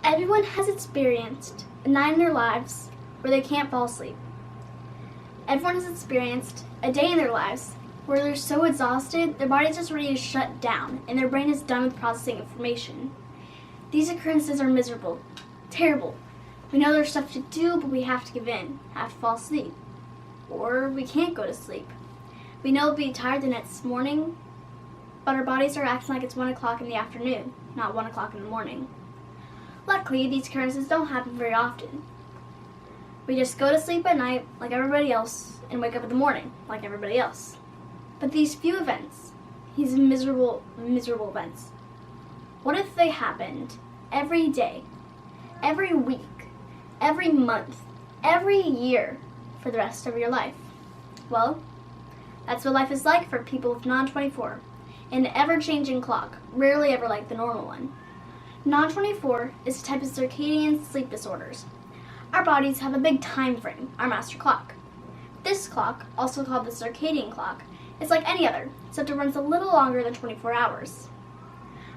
Everyone has experienced a night in their lives where they can't fall asleep. Everyone has experienced a day in their lives where they're so exhausted, their body's just ready to shut down and their brain is done with processing information. These occurrences are miserable, terrible. We know there's stuff to do, but we have to give in, have to fall asleep. Or we can't go to sleep. We know we'll be tired the next morning, but our bodies are acting like it's 1 o'clock in the afternoon, not 1 o'clock in the morning. Luckily, these occurrences don't happen very often. We just go to sleep at night like everybody else and wake up in the morning like everybody else. But these few events, these miserable, miserable events, what if they happened every day, every week, every month, every year for the rest of your life? Well, that's what life is like for people with Non24, an ever-changing clock, rarely ever like the normal one. Non24 is a type of circadian sleep disorders. Our bodies have a big time frame, our master clock. This clock, also called the circadian clock, is like any other, except it runs a little longer than 24 hours.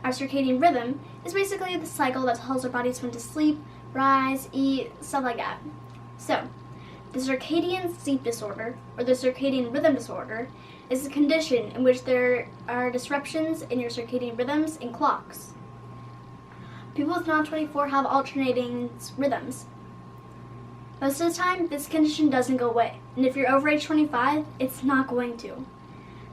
Our circadian rhythm is basically the cycle that tells our bodies when to sleep, rise, eat, stuff like that. So, the circadian sleep disorder, or the circadian rhythm disorder, is a condition in which there are disruptions in your circadian rhythms and clocks. People with Non24 have alternating rhythms. Most of the time, this condition doesn't go away, and if you're over age 25, it's not going to.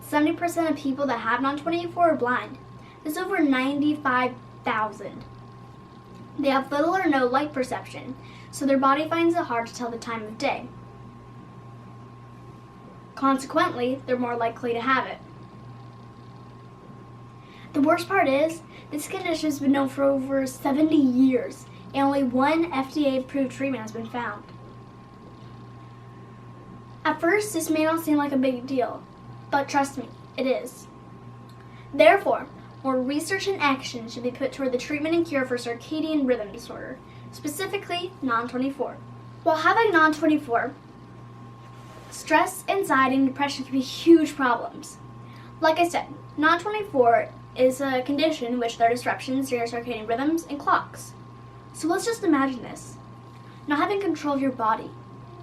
70% of people that have Non24 are blind. There's over 95,000. They have little or no light perception, so their body finds it hard to tell the time of day. Consequently, they're more likely to have it. The worst part is, this condition has been known for over 70 years, and only one FDA-approved treatment has been found. At first, this may not seem like a big deal, but trust me, it is. Therefore, more research and action should be put toward the treatment and cure for circadian rhythm disorder, specifically Non24. While having Non24, stress, anxiety, and depression can be huge problems. Like I said, Non24 is a condition in which there are disruptions in your circadian rhythms and clocks. So let's just imagine this. Not having control of your body,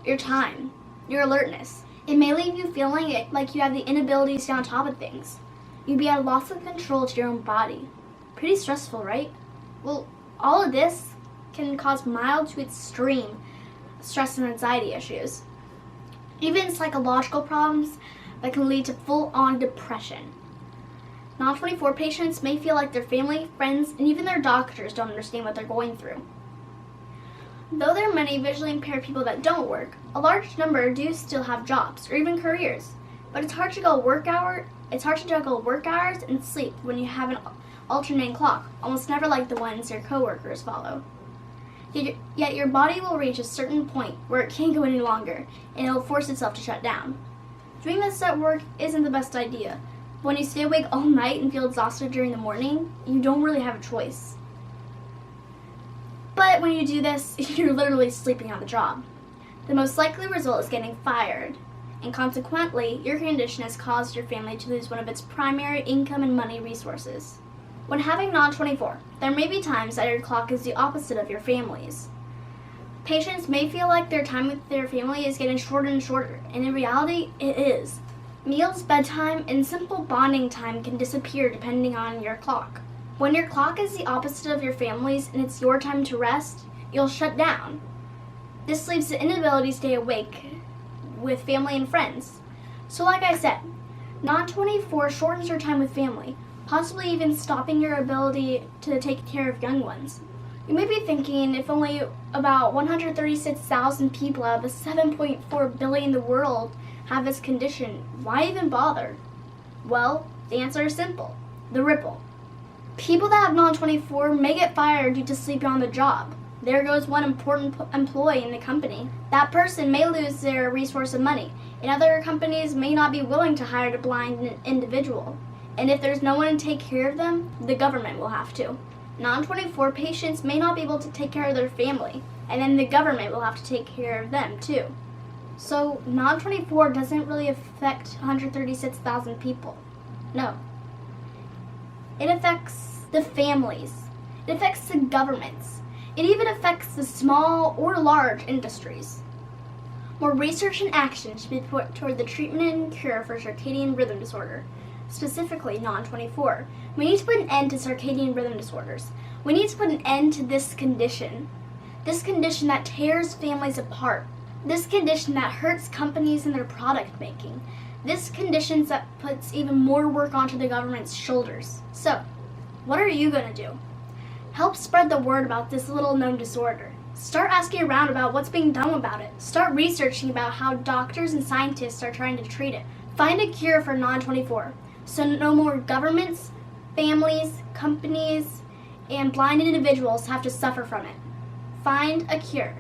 your time, your alertness. It may leave you feeling like you have the inability to stay on top of things. You'd be at a loss of control to your own body. Pretty stressful, right? Well, all of this can cause mild to extreme stress and anxiety issues. Even psychological problems that can lead to full-on depression. Non24 patients may feel like their family, friends, and even their doctors don't understand what they're going through. Though there are many visually impaired people that don't work, a large number do still have jobs or even careers. But it's hard to juggle work hours and sleep when you have an alternating clock, almost never like the ones your coworkers follow. Yet your body will reach a certain point where it can't go any longer, and it will force itself to shut down. Doing this at work isn't the best idea. When you stay awake all night and feel exhausted during the morning, you don't really have a choice. But when you do this, you're literally sleeping on the job. The most likely result is getting fired, and consequently, your condition has caused your family to lose one of its primary income and money resources. When having Non24, there may be times that your clock is the opposite of your family's. Patients may feel like their time with their family is getting shorter and shorter, and in reality, it is. Meals, bedtime, and simple bonding time can disappear depending on your clock. When your clock is the opposite of your family's and it's your time to rest, you'll shut down. This leaves the inability to stay awake with family and friends. So like I said, Non24 shortens your time with family, possibly even stopping your ability to take care of young ones. You may be thinking, if only about 136,000 people out of the 7.4 billion in the world have this condition, why even bother? Well, the answer is simple: the ripple. People that have Non24 may get fired due to sleeping on the job. There goes one important employee in the company. That person may lose their resource of money, and other companies may not be willing to hire a blind individual. And if there's no one to take care of them, the government will have to. Non24 patients may not be able to take care of their family, and then the government will have to take care of them too. So Non24 doesn't really affect 136,000 people. No. It affects the families. It affects the governments. It even affects the small or large industries. More research and action should be put toward the treatment and cure for circadian rhythm disorder, specifically Non24. We need to put an end to circadian rhythm disorders. We need to put an end to this condition that tears families apart, this condition that hurts companies in their product making, this condition that puts even more work onto the government's shoulders. So, what are you going to do? Help spread the word about this little known disorder. Start asking around about what's being done about it. Start researching about how doctors and scientists are trying to treat it. Find a cure for Non24, so no more governments, families, companies, and blind individuals have to suffer from it. Find a cure.